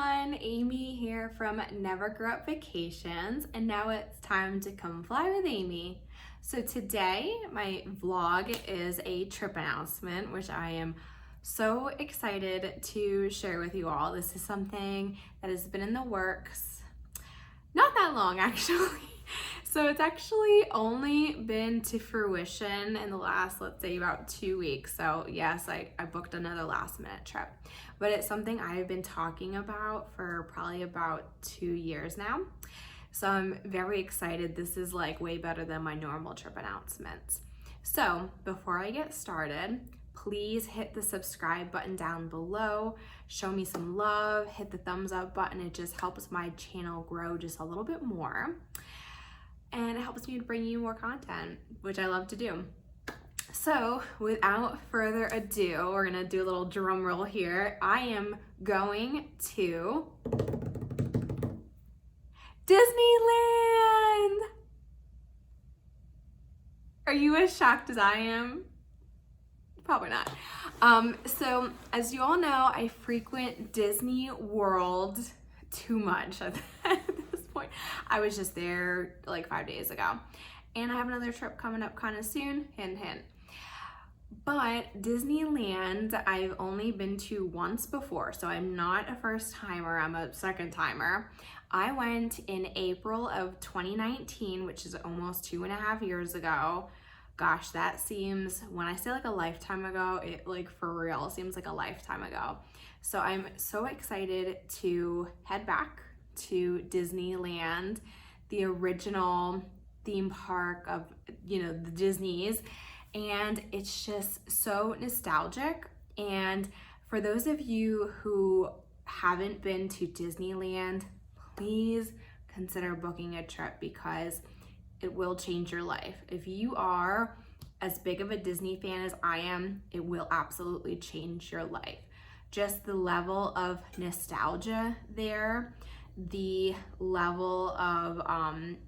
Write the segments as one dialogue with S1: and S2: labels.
S1: everyone, Amy here from Never Grew Up Vacations, and now it's time to come fly with Amy. So today my vlog is a trip announcement, which I am so excited to share with you all. This is something that has been in the works not that long actually. So it's actually only been to fruition in the last, let's say, about 2 weeks. So yes, I booked another last minute trip, but it's something I've been talking about for probably about 2 years now. So I'm very excited. This is like way better than my normal trip announcements. So before I get started, please hit the subscribe button down below. Show me some love, hit the thumbs up button. It just helps my channel grow just a little bit more. And it helps me to bring you more content, which I love to do. So without further ado, we're gonna do a little drum roll here. I am going to Disneyland! Are you as shocked as I am? Probably not. So as you all know, I frequent Disney World too much at this point. I was just there like 5 days ago, and I have another trip coming up kind of soon, hint hint. But Disneyland I've only been to once before, so I'm not a first timer, I'm a second timer. I went in April of 2019, which is almost 2.5 years ago. Gosh, that seems, when I say like a lifetime ago, it like for real seems like a lifetime ago. So I'm so excited to head back to Disneyland, the original theme park of, you know, the Disneys. And it's just so nostalgic. And for those of you who haven't been to Disneyland, please consider booking a trip because it will change your life. If you are as big of a Disney fan as I am, it will absolutely change your life. Just the level of nostalgia there, the level of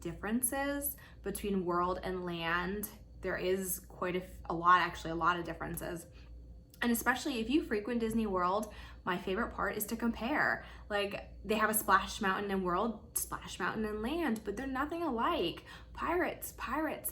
S1: differences between world and land. There is quite a lot of differences. And especially if you frequent Disney World, my favorite part is to compare. Like, they have a Splash Mountain in World, Splash Mountain in Land, but they're nothing alike. Pirates,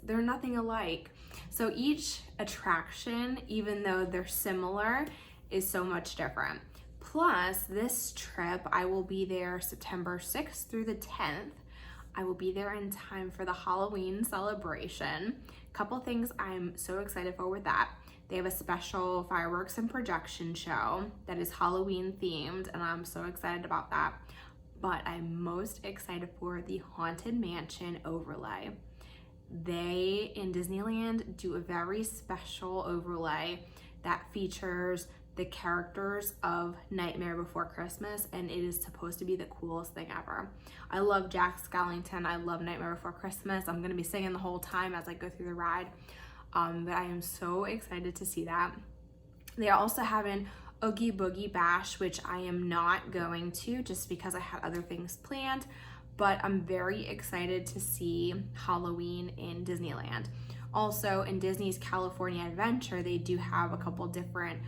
S1: they're nothing alike. So each attraction, even though they're similar, is so much different. Plus, this trip, I will be there September 6th through the 10th. I will be there in time for the Halloween celebration. Couple things I'm so excited for with that. They have a special fireworks and projection show that is Halloween themed, and I'm so excited about that. But I'm most excited for the Haunted Mansion overlay. They, in Disneyland, do a very special overlay that features the characters of Nightmare Before Christmas, and it is supposed to be the coolest thing ever. I love Jack Skellington. I love Nightmare Before Christmas. I'm gonna be singing the whole time as I go through the ride. But I am so excited to see that. They also have an Oogie Boogie Bash, which I am not going to just because I had other things planned, but I'm very excited to see Halloween in Disneyland. Also, in Disney's California Adventure, they do have a couple different,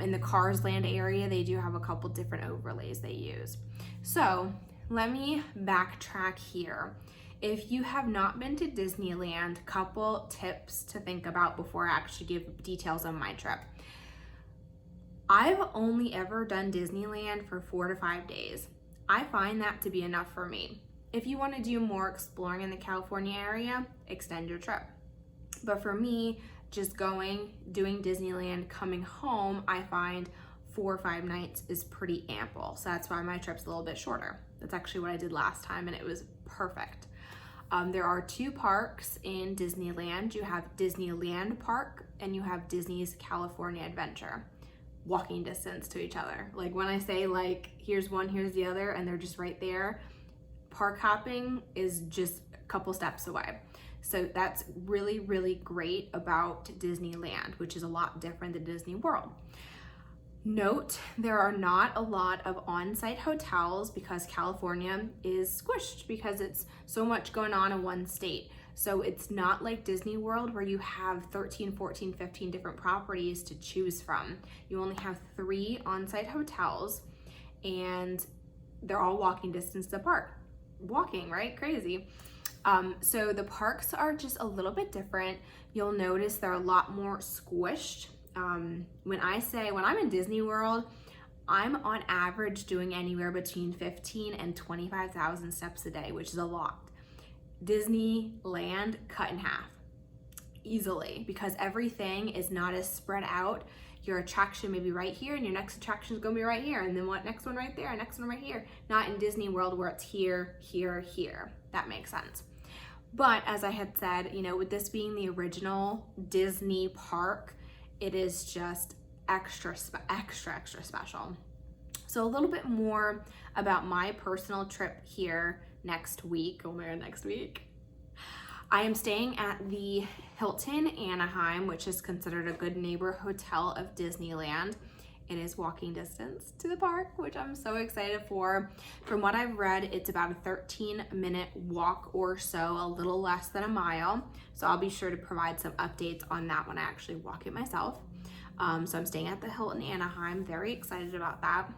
S1: in the Cars Land area, they do have a couple different overlays they use. So let me backtrack here. If you have not been to Disneyland, couple tips to think about before I actually give details on my trip. I've only ever done Disneyland for 4 to 5 days. I find that to be enough for me. If you want to do more exploring in the California area, extend your trip. But for me, just going, doing Disneyland, coming home, I find 4 or 5 nights is pretty ample. So that's why my trip's a little bit shorter. That's actually what I did last time, and it was perfect. There are 2 parks in Disneyland. You have Disneyland Park and you have Disney's California Adventure. Walking distance to each other. Like when I say like, here's one, here's the other, and they're just right there, park hopping is just a couple steps away. So that's really, really great about Disneyland, which is a lot different than Disney World. Note, there are not a lot of on-site hotels because California is squished because it's so much going on in one state. So it's not like Disney World where you have 13, 14, 15 different properties to choose from. You only have 3 on-site hotels, and they're all walking distance to the park. Walking, right? Crazy. So the parks are just a little bit different. You'll notice they're a lot more squished. When I'm in Disney World, I'm on average doing anywhere between 15 and 25,000 steps a day, which is a lot. Disneyland cut in half easily because everything is not as spread out. Your attraction may be right here and your next attraction is going to be right here, and then next one right there, next one right here. Not in Disney World where it's here, here, here. That makes sense. But as I had said, with this being the original Disney park, it is just extra special. So a little bit more about my personal trip here next week. Oh my God, next week. I am staying at the Hilton Anaheim, which is considered a good neighbor hotel of Disneyland. It is walking distance to the park, which I'm so excited for. From what I've read, it's about a 13-minute walk or so, a little less than a mile. So I'll be sure to provide some updates on that when I actually walk it myself. So I'm staying at the Hilton Anaheim, very excited about that.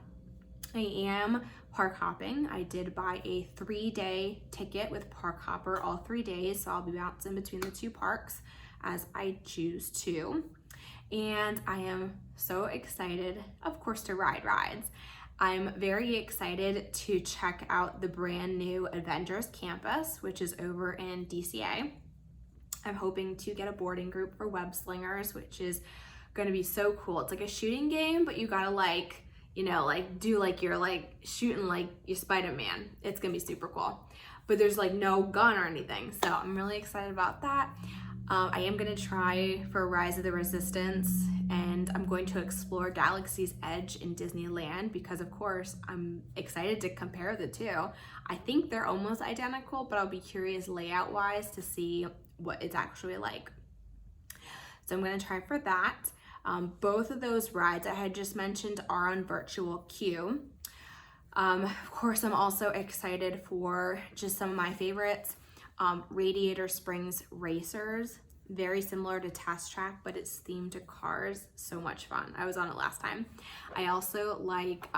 S1: I am park hopping. I did buy a 3-day ticket with Park Hopper all 3 days, so I'll be bouncing between the two parks as I choose to. And I am so excited, of course, to ride rides. I'm very excited to check out the brand new Avengers Campus, which is over in DCA. I'm hoping to get a boarding group for web slingers, which is going to be so cool. It's like a shooting game, but you gotta you're shooting like you're Spider-Man. It's gonna be super cool. But there's no gun or anything. So I'm really excited about that. I am gonna try for Rise of the Resistance, and I'm going to explore Galaxy's Edge in Disneyland because of course I'm excited to compare the two. I think they're almost identical, but I'll be curious layout wise to see what it's actually like. So I'm gonna try for that. Both of those rides I had just mentioned are on virtual queue. Of course, I'm also excited for just some of my favorites. Radiator Springs Racers, very similar to Test Track, but it's themed to cars. So much fun. I was on it last time. I also like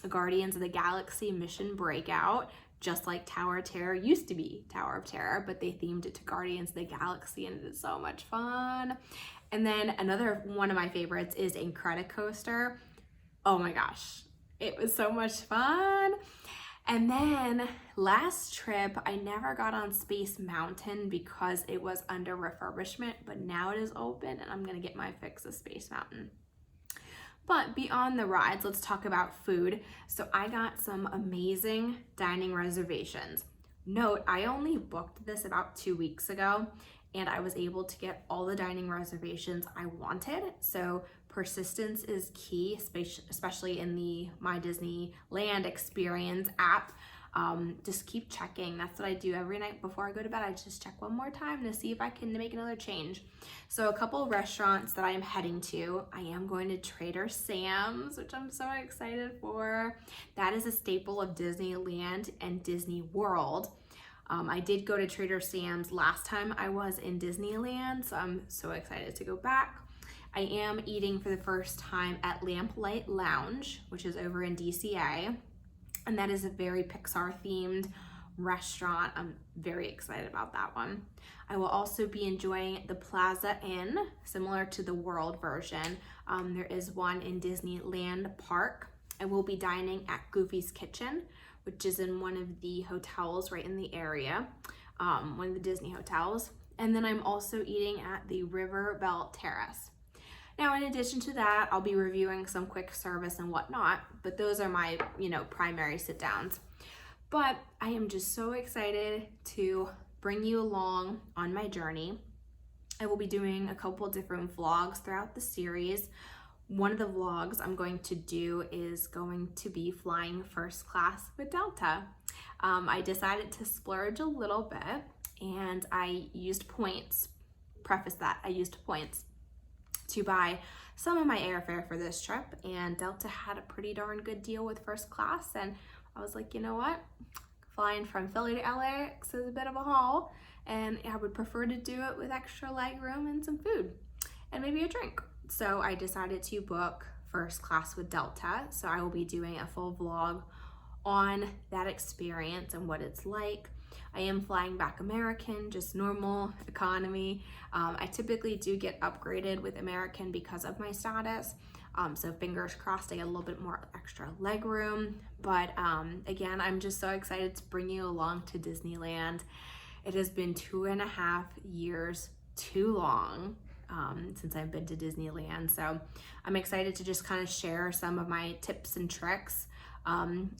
S1: Guardians of the Galaxy Mission Breakout, just like Tower of Terror used to be Tower of Terror, but they themed it to Guardians of the Galaxy, and it is so much fun. And then another one of my favorites is Incredicoaster. Oh my gosh, it was so much fun. And then last trip, I never got on Space Mountain because it was under refurbishment, but now it is open and I'm gonna get my fix of Space Mountain. But beyond the rides, let's talk about food. So I got some amazing dining reservations. Note, I only booked this about 2 weeks ago, and I was able to get all the dining reservations I wanted. So persistence is key, especially in the My Disneyland Experience app. Just keep checking. That's what I do every night before I go to bed. I just check one more time to see if I can make another change. So a couple of restaurants that I am heading to. I am going to Trader Sam's, which I'm so excited for. That is a staple of Disneyland and Disney World. I did go to Trader Sam's last time I was in Disneyland, so I'm so excited to go back. I am eating for the first time at Lamplight Lounge, which is over in DCA, and that is a very Pixar-themed restaurant. I'm very excited about that one. I will also be enjoying the Plaza Inn, similar to the World version. There is one in Disneyland Park. I will be dining at Goofy's Kitchen, which is in one of the hotels right in the area, one of the Disney hotels. And then I'm also eating at the Riverbilt Terrace. Now, in addition to that, I'll be reviewing some quick service and whatnot, but those are my, primary sit downs. But I am just so excited to bring you along on my journey. I will be doing a couple different vlogs throughout the series. One of the vlogs I'm going to do is going to be flying first class with Delta. I decided to splurge a little bit, and I used points, I used points to buy some of my airfare for this trip, and Delta had a pretty darn good deal with first class, and I was like, you know what? Flying from Philly to LAX is a bit of a haul, and I would prefer to do it with extra leg room and some food, and maybe a drink. So I decided to book first class with Delta, so I will be doing a full vlog on that experience and what it's like. I am flying back American, just normal economy. I typically do get upgraded with American because of my status. So fingers crossed I get a little bit more extra leg room. But again, I'm just so excited to bring you along to Disneyland. It has been 2.5 years, too long, since I've been to Disneyland. So I'm excited to just kind of share some of my tips and tricks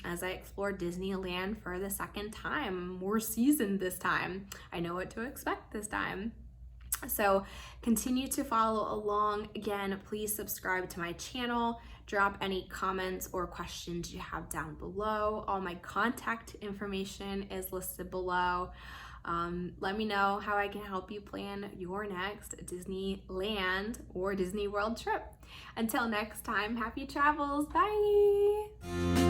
S1: as I explore Disneyland for the second time. More seasoned this time. I know what to expect this time. So continue to follow along. Again, please subscribe to my channel. Drop any comments or questions you have down below. All my contact information is listed below. Let me know how I can help you plan your next Disneyland or Disney World trip. Until next time, happy travels. Bye.